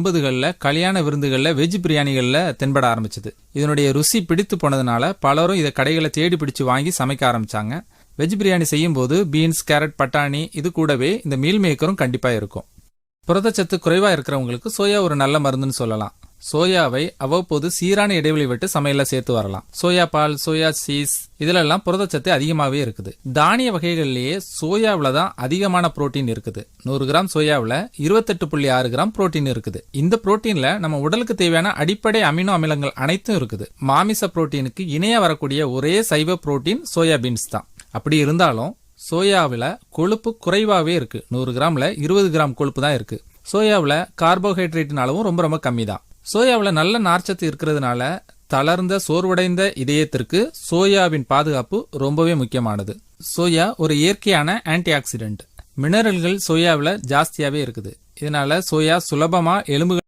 80களில் கல்யாண விருந்துகளில் வெஜ் பிரியாணிகளில் தென்பட ஆரம்பிச்சது. இதனுடைய ருசி பிடித்து போனதுனால பலரும் இதை கடைகளை தேடி பிடிச்சு வாங்கி சமைக்க ஆரம்பிச்சாங்க. வெஜ் பிரியாணி செய்யும் போது பீன்ஸ், கேரட், பட்டாணி இது கூடவே இந்த மீல் மேக்கரும் கண்டிப்பா இருக்கும். புரதச்சத்து குறைவா இருக்கிறவங்களுக்கு சோயா ஒரு நல்ல மருந்துன்னு சொல்லலாம். சோயாவை அவ்வப்போது சீரான இடைவெளி விட்டு சமையல்ல சேர்த்து வரலாம். சோயா பால், சோயா சீஸ் இதுலெல்லாம் புரதச்சத்து அதிகமாகவே இருக்குது. தானிய வகைகள்லயே சோயாவில தான் அதிகமான புரோட்டீன் இருக்குது. 100 கிராம் சோயாவில் 28.6 கிராம் புரோட்டீன் இருக்குது. இந்த புரோட்டீன்ல நம்ம உடலுக்கு தேவையான அடிப்படை அமினோ அமிலங்கள் அனைத்தும் இருக்குது. மாமிச புரோட்டீனுக்கு இணையா வரக்கூடிய ஒரே சைவ புரோட்டீன் சோயா பீன்ஸ் தான். அப்படி இருந்தாலும் சோயாவில் கொழுப்பு குறைவாகவே இருக்கு. 100 கிராம்ல 20 கிராம் கொழுப்பு தான் இருக்கு. சோயாவில் கார்போஹைட்ரேட்டின் அளவும் ரொம்ப ரொம்ப கம்மி தான். சோயாவில் நல்ல நார்ச்சத்து இருக்கிறதுனால தளர்ந்த சோர்வடைந்த இதயத்திற்கு சோயாவின் பாதுகாப்பு ரொம்பவே முக்கியமானது. சோயா ஒரு இயற்கையான ஆன்டி ஆக்சிடென்ட். மினரல்கள் சோயாவில் ஜாஸ்தியாவே இருக்குது. இதனால சோயா சுலபமா எலும்புகள்